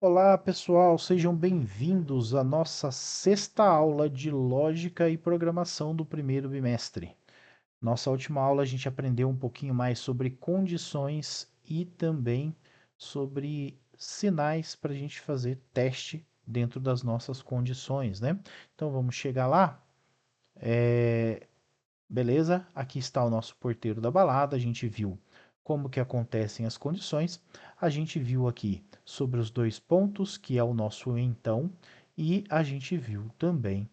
Olá, pessoal, sejam bem-vindos à nossa sexta aula de lógica e programação do primeiro bimestre. Nossa última aula a gente aprendeu um pouquinho mais sobre condições e também sobre sinais para a gente fazer teste dentro das nossas condições, né? Então vamos chegar lá. Beleza? Aqui está o nosso porteiro da balada. A gente viu como que acontecem as condições. A gente viu aqui sobre os dois pontos, que é o nosso então, e a gente viu também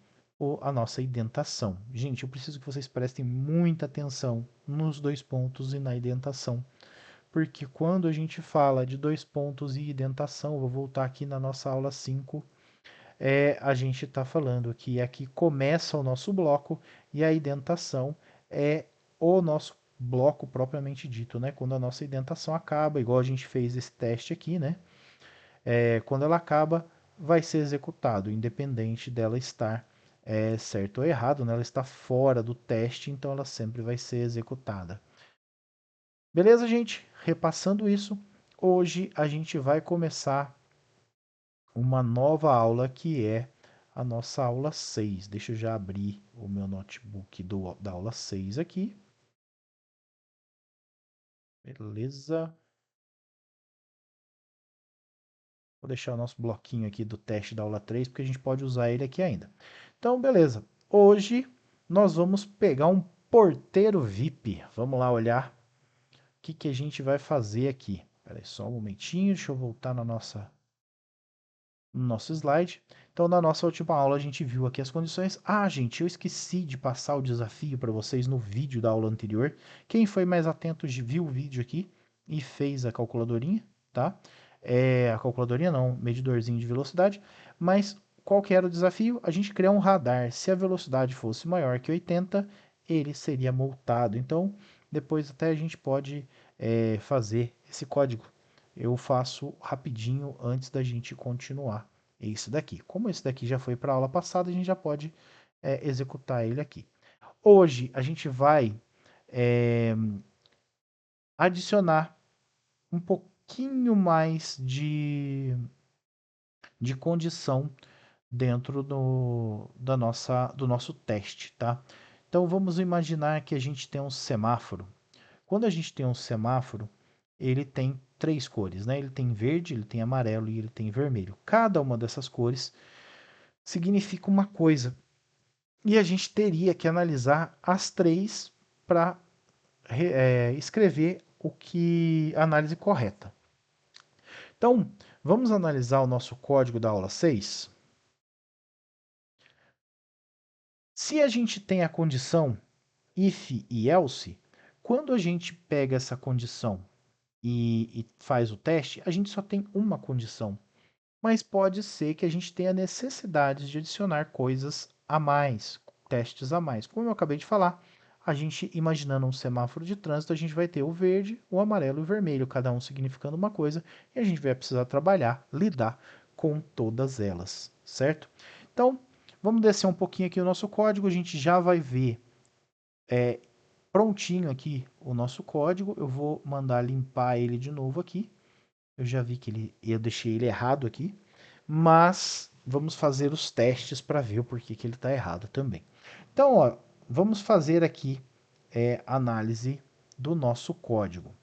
a nossa indentação. Gente, eu preciso que vocês prestem muita atenção nos dois pontos e na indentação, porque quando a gente fala de dois pontos e indentação, eu vou voltar aqui na nossa aula 5, a gente está falando que aqui começa o nosso bloco e a indentação é o nosso bloco propriamente dito, né? Quando a nossa indentação acaba, igual a gente fez esse teste aqui, né? Quando ela acaba, vai ser executado, independente dela estar certo ou errado, né? Ela está fora do teste, então ela sempre vai ser executada. Beleza, gente? Repassando isso, hoje a gente vai começar uma nova aula que é a nossa aula 6. Deixa eu já abrir o meu notebook da aula 6 aqui. Beleza. Vou deixar o nosso bloquinho aqui do teste da aula 3, porque a gente pode usar ele aqui ainda. Então, beleza. Hoje nós vamos pegar um porteiro VIP. Vamos lá olhar o que a gente vai fazer aqui. Espera aí só um momentinho, deixa eu voltar na no nosso slide. Então, na nossa última aula, a gente viu aqui as condições. Ah, gente, eu esqueci de passar o desafio para vocês no vídeo da aula anterior. Quem foi mais atento viu o vídeo aqui e fez a calculadorinha, tá? A calculadorinha não, medidorzinho de velocidade. Mas qual que era o desafio? A gente criar um radar. Se a velocidade fosse maior que 80, ele seria multado. Então, depois até a gente pode fazer esse código. Eu faço rapidinho antes da gente continuar esse daqui. Como esse daqui já foi para a aula passada, a gente já pode executar ele aqui. Hoje a gente vai é, adicionar um pouquinho mais de condição dentro do nosso teste, tá? Então vamos imaginar que a gente tem um semáforo. Quando a gente tem um semáforo, ele tem três cores, né? Ele tem verde, ele tem amarelo e ele tem vermelho. Cada uma dessas cores significa uma coisa. E a gente teria que analisar as três para escrever a análise correta. Então, vamos analisar o nosso código da aula 6. Se a gente tem a condição if e else, quando a gente pega essa condição e faz o teste, a gente só tem uma condição. Mas pode ser que a gente tenha necessidade de adicionar coisas a mais, testes a mais. Como eu acabei de falar, a gente imaginando um semáforo de trânsito, a gente vai ter o verde, o amarelo e o vermelho, cada um significando uma coisa, e a gente vai precisar trabalhar, lidar com todas elas, certo? Então, vamos descer um pouquinho aqui o nosso código, a gente já vai ver prontinho aqui o nosso código. Eu vou mandar limpar ele de novo aqui. Eu já vi que eu deixei ele errado aqui, mas vamos fazer os testes para ver o porquê que ele está errado também. Então, ó, vamos fazer aqui análise do nosso código.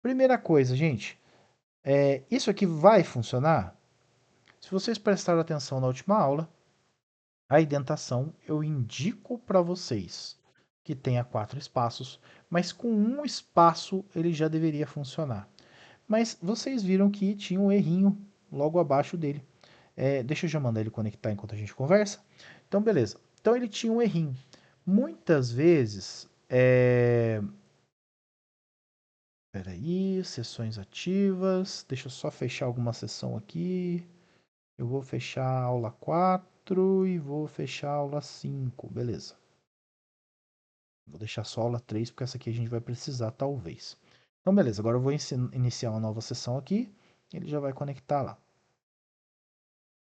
Primeira coisa, gente, isso aqui vai funcionar? Se vocês prestaram atenção na última aula, a indentação eu indico para vocês que tenha 4 espaços, mas com um espaço ele já deveria funcionar. Mas vocês viram que tinha um errinho logo abaixo dele. Deixa eu já mandar ele conectar enquanto a gente conversa. Então, beleza. Então, ele tinha um errinho. Muitas vezes. Peraí, sessões ativas. Deixa eu só fechar alguma sessão aqui. Eu vou fechar a aula 4 e vou fechar a aula 5. Beleza. Vou deixar só a aula 3, porque essa aqui a gente vai precisar, talvez. Então, beleza. Agora eu vou iniciar uma nova sessão aqui. Ele já vai conectar lá.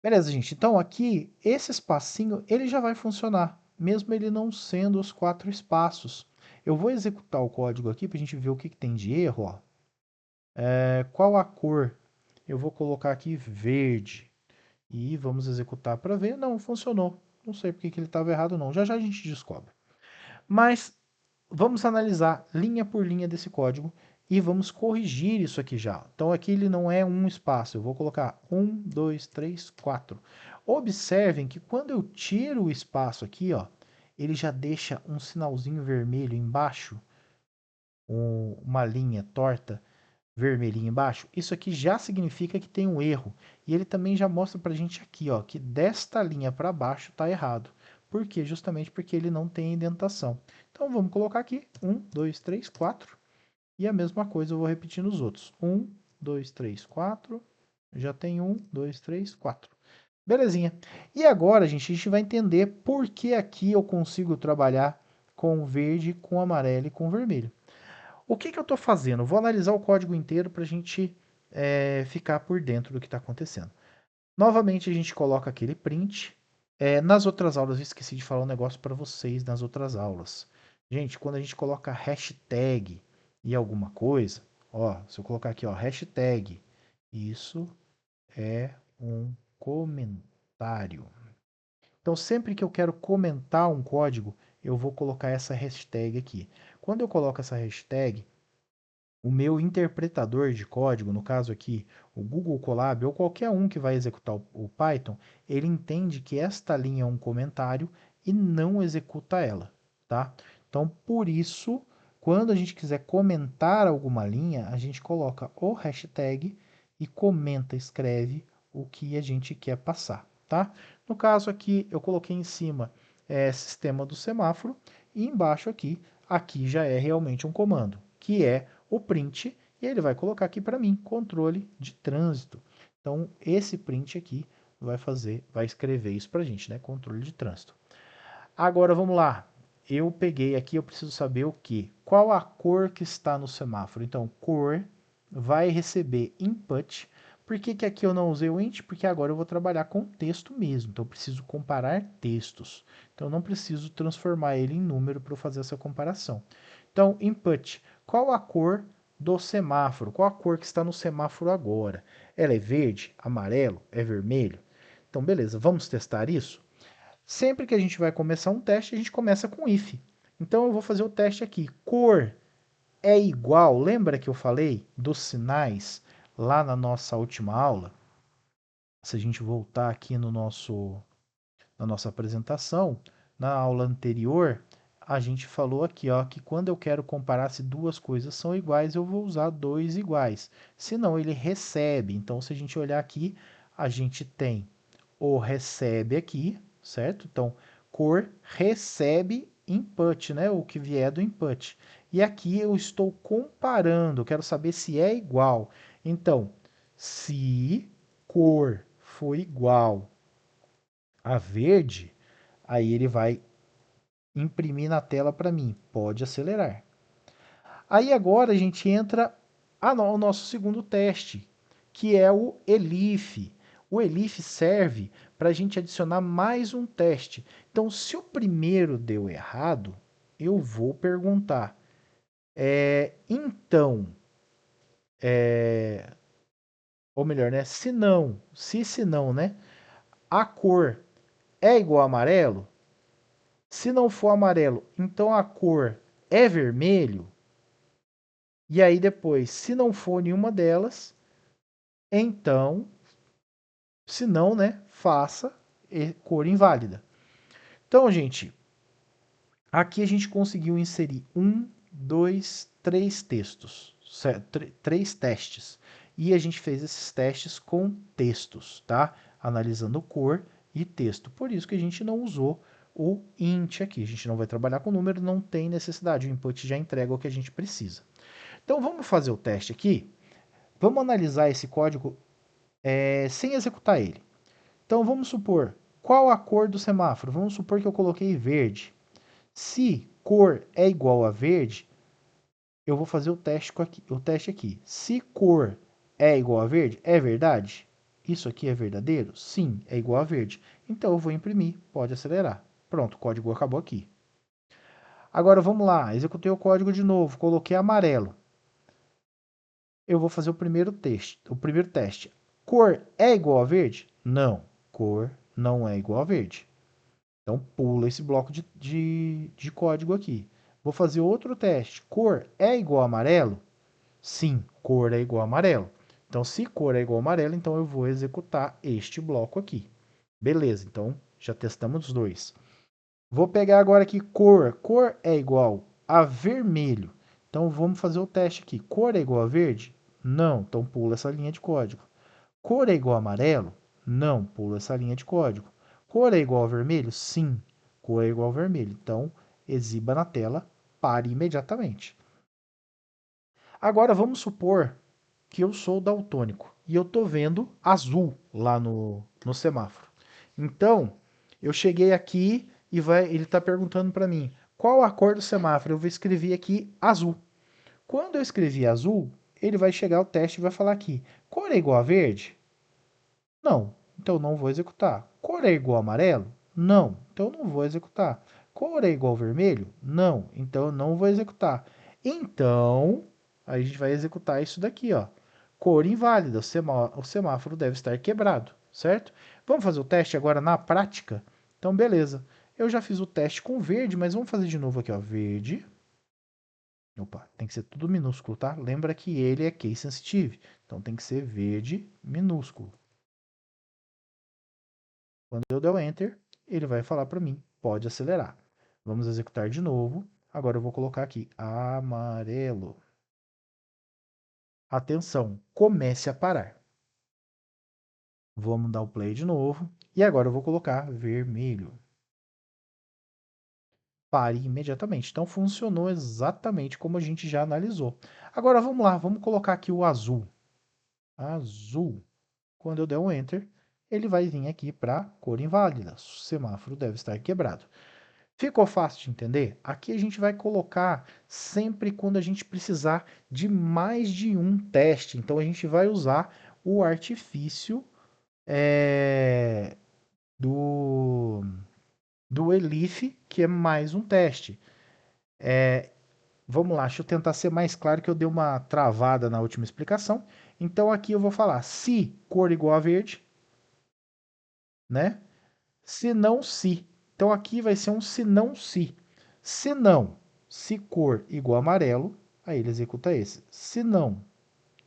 Beleza, gente. Então aqui, esse espacinho, ele já vai funcionar, mesmo ele não sendo os 4 espaços. Eu vou executar o código aqui para a gente ver o que tem de erro. Ó. Qual a cor? eu vou colocar aqui verde. E vamos executar para ver. Não, funcionou. Não sei porque que ele estava errado não. Já já a gente descobre. Mas vamos analisar linha por linha desse código e vamos corrigir isso aqui já. Então aqui ele não é um espaço, eu vou colocar 1, 2, 3, 4. Observem que quando eu tiro o espaço aqui, ó, ele já deixa um sinalzinho vermelho embaixo, uma linha torta vermelhinha embaixo. Isso aqui já significa que tem um erro. E ele também já mostra para a gente aqui, ó, que desta linha para baixo está errado. Por quê? Justamente porque ele não tem indentação. Então vamos colocar aqui 1, 2, 3, 4. E a mesma coisa eu vou repetir nos outros. 1, 2, 3, 4. Já tem 1, 2, 3, 4. Belezinha. E agora, gente, a gente vai entender por que aqui eu consigo trabalhar com verde, com amarelo e com vermelho. O que eu estou fazendo? Vou analisar o código inteiro para a gente ficar por dentro do que está acontecendo. Novamente, a gente coloca aquele print. Nas outras aulas, eu esqueci de falar um negócio para vocês nas outras aulas. Gente, quando a gente coloca hashtag e alguma coisa, ó, se eu colocar aqui, ó, hashtag, isso é um comentário. Então, sempre que eu quero comentar um código, eu vou colocar essa hashtag aqui. Quando eu coloco essa hashtag, o meu interpretador de código, no caso aqui, o Google Colab, ou qualquer um que vai executar o Python, ele entende que esta linha é um comentário e não executa ela, tá? Então, por isso, quando a gente quiser comentar alguma linha, a gente coloca o hashtag e comenta, escreve o que a gente quer passar, tá? No caso aqui, eu coloquei em cima sistema do semáforo e embaixo aqui já é realmente um comando, que é o print, e ele vai colocar aqui para mim, controle de trânsito. Então, esse print aqui vai escrever isso para a gente, né? Controle de trânsito. Agora, vamos lá. Eu peguei aqui, eu preciso saber o que? Qual a cor que está no semáforo? Então, cor vai receber input. Por que que aqui eu não usei o int? Porque agora eu vou trabalhar com texto mesmo. Então, eu preciso comparar textos. Então, eu não preciso transformar ele em número para eu fazer essa comparação. Então, input. Qual a cor do semáforo? Qual a cor que está no semáforo agora? Ela é verde, amarelo, é vermelho? Então, beleza, vamos testar isso? Sempre que a gente vai começar um teste, a gente começa com if. Então, eu vou fazer o teste aqui. Cor é igual, lembra que eu falei dos sinais lá na nossa última aula? Se a gente voltar aqui no na nossa apresentação, na aula anterior, a gente falou aqui, ó, que quando eu quero comparar se duas coisas são iguais, eu vou usar dois iguais. Senão ele recebe. Então, se a gente olhar aqui, a gente tem o recebe aqui, certo? Então, cor recebe input, né? O que vier do input. E aqui eu estou comparando, quero saber se é igual. Então, se cor for igual a verde, aí ele vai imprimir na tela para mim. Pode acelerar. Aí agora a gente entra no nosso segundo teste, que é o elif. O elif serve para a gente adicionar mais um teste. Então, se o primeiro deu errado, eu vou perguntar. Então, ou melhor, né? Se não, né? A cor é igual a amarelo? Se não for amarelo, então a cor é vermelho? E aí depois, se não for nenhuma delas, então, se não, né, faça cor inválida. Então, gente, aqui a gente conseguiu inserir três textos, três testes. E a gente fez esses testes com textos, tá? Analisando cor e texto. Por isso que a gente não usou o int aqui. A gente não vai trabalhar com número, não tem necessidade. O input já entrega o que a gente precisa. Então, vamos fazer o teste aqui. Vamos analisar esse código sem executar ele. Então, vamos supor, qual a cor do semáforo? Vamos supor que eu coloquei verde. Se cor é igual a verde, eu vou fazer o teste aqui. Se cor é igual a verde, é verdade? Isso aqui é verdadeiro? Sim, é igual a verde. Então, eu vou imprimir, pode acelerar. Pronto, o código acabou aqui. Agora, vamos lá, executei o código de novo, coloquei amarelo. Eu vou fazer o primeiro teste. Cor é igual a verde? Não, cor não é igual a verde. Então, pula esse bloco de código aqui. Vou fazer outro teste. Cor é igual a amarelo? Sim, cor é igual a amarelo. Então, se cor é igual a amarelo, então eu vou executar este bloco aqui. Beleza, então já testamos os dois. Vou pegar agora aqui cor. Cor é igual a vermelho. Então, vamos fazer o teste aqui. Cor é igual a verde? Não, então pula essa linha de código. Cor é igual a amarelo? Não, pula essa linha de código. Cor é igual a vermelho? Sim, cor é igual a vermelho. Então, exiba na tela, pare imediatamente. Agora, vamos supor que eu sou daltônico e eu estou vendo azul lá no semáforo. Então, eu cheguei aqui e ele está perguntando para mim, qual a cor do semáforo? Eu vou escrever aqui azul. Quando eu escrevi azul, ele vai chegar ao teste e vai falar aqui, cor é igual a verde? Não, então não vou executar. Cor é igual a amarelo? Não, então não vou executar. Cor é igual a vermelho? Não, então eu não vou executar. Então, a gente vai executar isso daqui, ó. Cor inválida, o semáforo deve estar quebrado, certo? Vamos fazer o teste agora na prática? Então, beleza. Eu já fiz o teste com verde, mas vamos fazer de novo aqui, ó. Verde. Opa, tem que ser tudo minúsculo, tá? Lembra que ele é case sensitive. Então, tem que ser verde minúsculo. Quando eu der o Enter, ele vai falar para mim, pode acelerar. Vamos executar de novo. Agora eu vou colocar aqui, amarelo. Atenção, comece a parar. Vamos dar o play de novo. E agora eu vou colocar vermelho. Pare imediatamente. Então funcionou exatamente como a gente já analisou. Agora vamos lá, vamos colocar aqui o azul. Azul. Quando eu der um Enter, ele vai vir aqui para cor inválida. O semáforo deve estar quebrado. Ficou fácil de entender? Aqui a gente vai colocar sempre quando a gente precisar de mais de um teste. Então a gente vai usar o artifício do, do Elif, que é mais um teste. Vamos lá, deixa eu tentar ser mais claro que eu dei uma travada na última explicação. Então aqui eu vou falar se cor igual a verde, né? Se não, se. Então aqui vai ser um se não, se. Se não, se cor igual a amarelo, aí ele executa esse. Se não,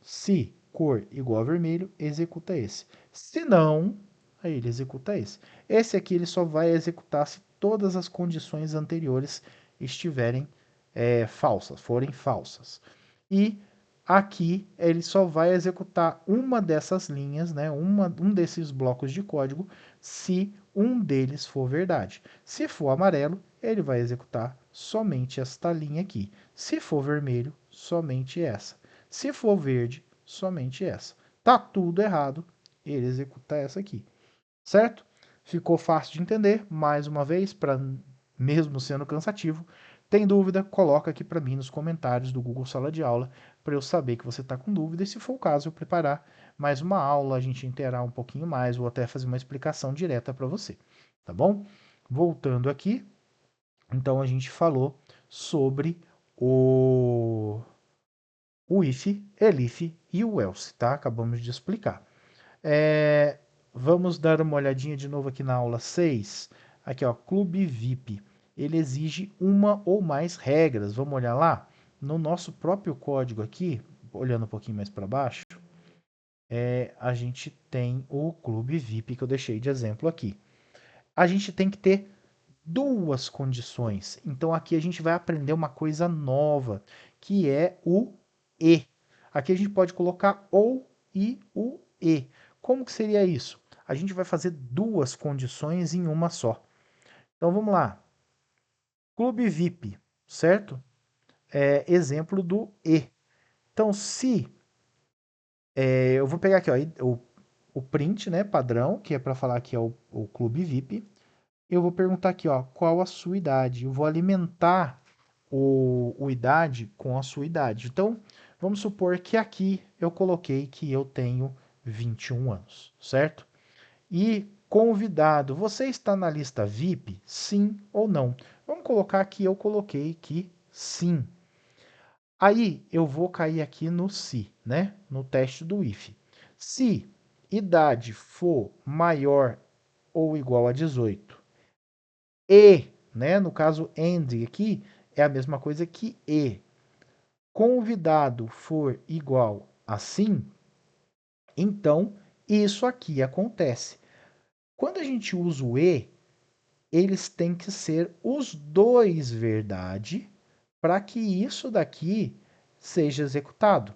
se cor igual a vermelho, executa esse. Se não, aí ele executa esse. Esse aqui ele só vai executar se todas as condições anteriores estiverem falsas, forem falsas. E aqui ele só vai executar uma dessas linhas, né, um desses blocos de código, se um deles for verdade. Se for amarelo, ele vai executar somente esta linha aqui. Se for vermelho, somente essa. Se for verde, somente essa. Tá tudo errado, ele executa essa aqui. Certo? Ficou fácil de entender? Mais uma vez, para mesmo sendo cansativo, tem dúvida? Coloca aqui para mim nos comentários do Google Sala de Aula para eu saber que você está com dúvida e se for o caso eu preparar mais uma aula, a gente inteirar um pouquinho mais ou até fazer uma explicação direta para você, tá bom? Voltando aqui, então a gente falou sobre o if, elif e o else, tá? Acabamos de explicar. Vamos dar uma olhadinha de novo aqui na aula 6. Aqui, ó, Clube VIP. Ele exige uma ou mais regras. Vamos olhar lá? No nosso próprio código aqui, olhando um pouquinho mais para baixo, a gente tem o Clube VIP que eu deixei de exemplo aqui. A gente tem que ter duas condições. Então aqui a gente vai aprender uma coisa nova, que é o e. Aqui a gente pode colocar ou e o e. Como que seria isso? A gente vai fazer duas condições em uma só. Então vamos lá. Clube VIP, certo? Exemplo do e. Então se eu vou pegar aqui ó, o print, né, padrão, que é para falar que é o Clube VIP. Eu vou perguntar aqui, ó, qual a sua idade? Eu vou alimentar o idade com a sua idade. Então, vamos supor que aqui eu coloquei que eu tenho 21 anos, certo? E convidado, você está na lista VIP? Sim ou não? Vamos colocar que eu coloquei que sim. Aí eu vou cair aqui no se, né? No teste do if. Se idade for maior ou igual a 18 e, né, no caso and aqui, é a mesma coisa que e, convidado for igual a sim, então isso aqui acontece. Quando a gente usa o e, eles têm que ser os dois verdade para que isso daqui seja executado.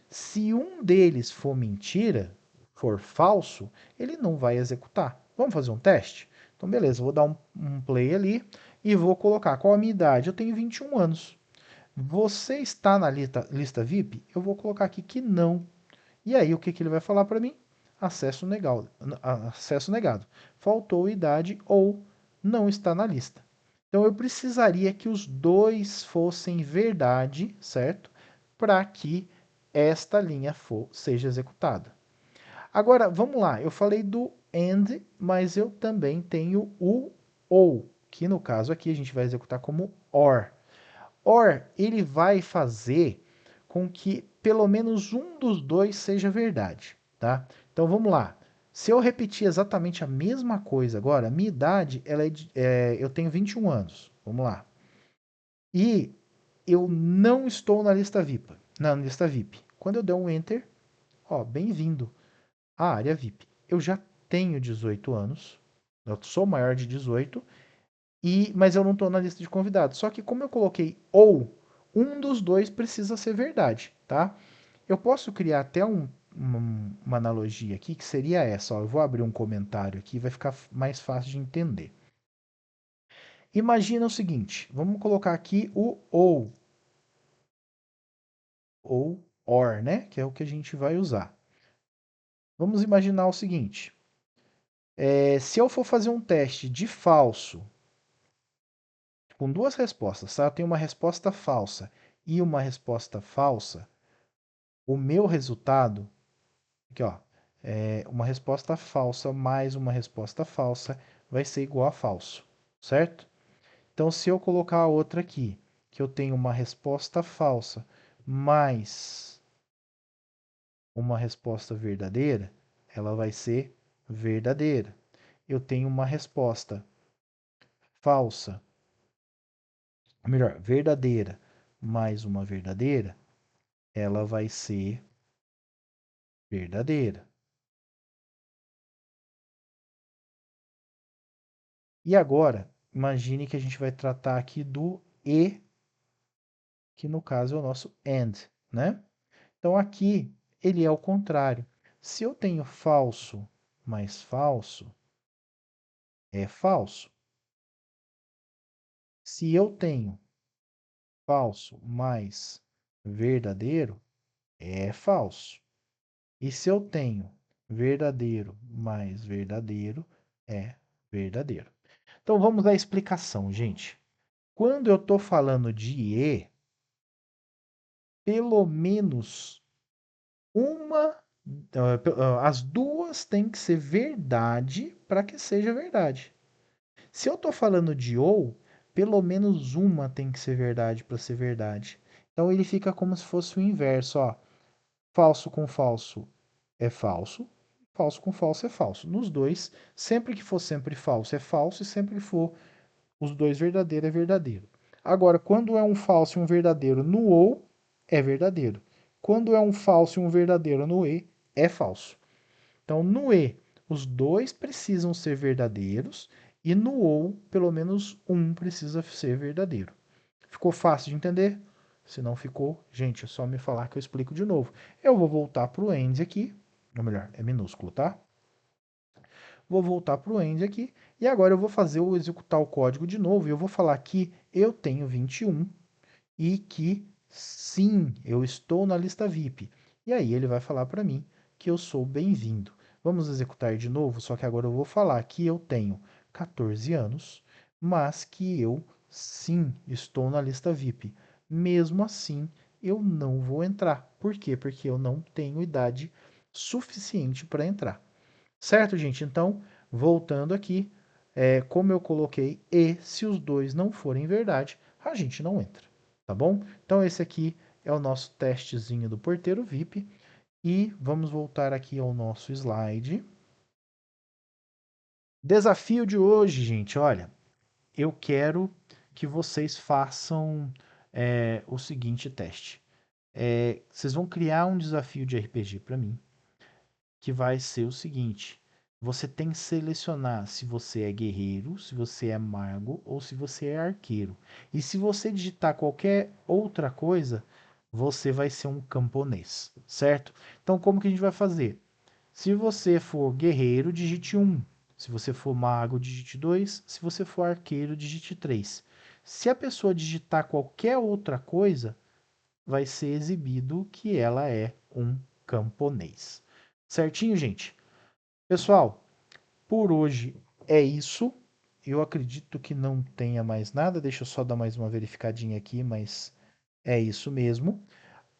Se um deles for mentira, for falso, ele não vai executar. Vamos fazer um teste? Então, beleza, vou dar um play ali e vou colocar qual a minha idade. Eu tenho 21 anos. Você está na lista VIP? Eu vou colocar aqui que não. E aí, o que, que ele vai falar para mim? Acesso negado. Acesso negado. Faltou idade ou não está na lista. Então, eu precisaria que os dois fossem verdade, certo? Para que esta linha seja executada. Agora, vamos lá. Eu falei do AND, mas eu também tenho o OR, que no caso aqui a gente vai executar como OR. OR, ele vai fazer com que pelo menos um dos dois seja verdade, tá? Então vamos lá. Se eu repetir exatamente a mesma coisa agora, minha idade, eu tenho 21 anos. Vamos lá. E eu não estou na lista VIP. Na lista VIP. Quando eu der um Enter, ó, bem-vindo à área VIP. Eu já tenho 18 anos. Eu sou maior de 18 mas eu não estou na lista de convidados. Só que como eu coloquei ou, um dos dois precisa ser verdade, tá? Eu posso criar até uma analogia aqui, que seria essa. Ó, eu vou abrir um comentário aqui, vai ficar mais fácil de entender. Imagina o seguinte, vamos colocar aqui o ou or, né? Que é o que a gente vai usar. Vamos imaginar o seguinte, se eu for fazer um teste de falso com duas respostas, tá? Eu tenho uma resposta falsa e uma resposta falsa. O meu resultado, aqui ó, uma resposta falsa mais uma resposta falsa vai ser igual a falso, certo? Então, se eu colocar a outra aqui, que eu tenho uma resposta falsa mais uma resposta verdadeira, ela vai ser verdadeira. Eu tenho uma resposta falsa, melhor, verdadeira mais uma verdadeira, ela vai ser verdadeira. E agora, imagine que a gente vai tratar aqui do e, que no caso é o nosso and, né? Então aqui ele é o contrário. Se eu tenho falso mais falso, é falso. Se eu tenho falso mais verdadeiro, é falso. E se eu tenho verdadeiro mais verdadeiro, é verdadeiro. Então vamos à explicação, gente. Quando eu estou falando de e, pelo menos uma, as duas têm que ser verdade para que seja verdade. Se eu estou falando de ou, pelo menos uma tem que ser verdade para ser verdade. Então ele fica como se fosse o inverso, ó. Falso com falso é falso, falso com falso é falso. Nos dois, sempre que for sempre falso é falso e sempre que for os dois verdadeiro é verdadeiro. Agora, quando é um falso e um verdadeiro no ou, é verdadeiro. Quando é um falso e um verdadeiro no e, é falso. Então, no e, os dois precisam ser verdadeiros e no ou, pelo menos um precisa ser verdadeiro. Ficou fácil de entender? Se não ficou, gente, é só me falar que eu explico de novo. Eu vou voltar para o end aqui, ou melhor, é minúsculo, tá? Vou voltar para o end aqui e agora eu vou fazer o executar o código de novo e eu vou falar que eu tenho 21 e que sim, eu estou na lista VIP. E aí ele vai falar para mim que eu sou bem-vindo. Vamos executar de novo, só que agora eu vou falar que eu tenho 14 anos, mas que eu sim estou na lista VIP. Mesmo assim, eu não vou entrar. Por quê? Porque eu não tenho idade suficiente para entrar. Certo, gente? Então, voltando aqui, como eu coloquei e, se os dois não forem verdade, a gente não entra, tá bom? Então, esse aqui é o nosso testezinho do porteiro VIP. E vamos voltar aqui ao nosso slide. Desafio de hoje, gente, olha, eu quero que vocês façam o seguinte teste. Vocês vão criar um desafio de RPG para mim, que vai ser o seguinte: você tem que selecionar se você é guerreiro, se você é mago ou se você é arqueiro. E se você digitar qualquer outra coisa, você vai ser um camponês, certo? Então, como que a gente vai fazer? Se você for guerreiro, digite 1. Se você for mago, digite 2. Se você for arqueiro, digite 3. Se a pessoa digitar qualquer outra coisa, vai ser exibido que ela é um camponês. Certinho, gente? Pessoal, por hoje é isso. Eu acredito que não tenha mais nada. Deixa eu só dar mais uma verificadinha aqui, mas é isso mesmo.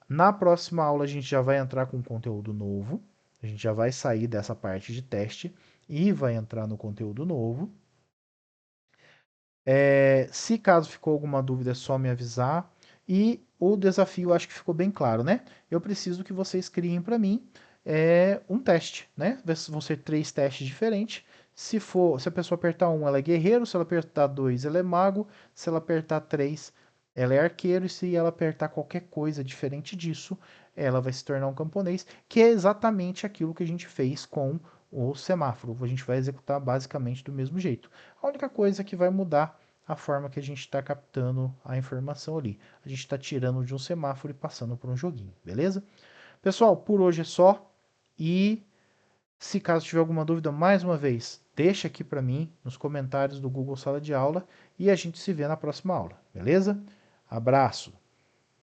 Na próxima aula a gente já vai entrar com conteúdo novo. A gente já vai sair dessa parte de teste e vai entrar no conteúdo novo. Se caso ficou alguma dúvida, é só me avisar. E o desafio acho que ficou bem claro, né? Eu preciso que vocês criem para mim um teste, né? Vão ser 3 testes diferentes. Se a pessoa apertar 1, ela é guerreiro. Se ela apertar 2, ela é mago. Se ela apertar 3, ela é arqueiro. E se ela apertar qualquer coisa diferente disso, ela vai se tornar um camponês, que é exatamente aquilo que a gente fez com o semáforo. A gente vai executar basicamente do mesmo jeito. A única coisa que vai mudar a forma que a gente está captando a informação ali. A gente está tirando de um semáforo e passando por um joguinho, beleza? Pessoal, por hoje é só. E se caso tiver alguma dúvida, mais uma vez, deixa aqui para mim nos comentários do Google Sala de Aula e a gente se vê na próxima aula, beleza? Abraço!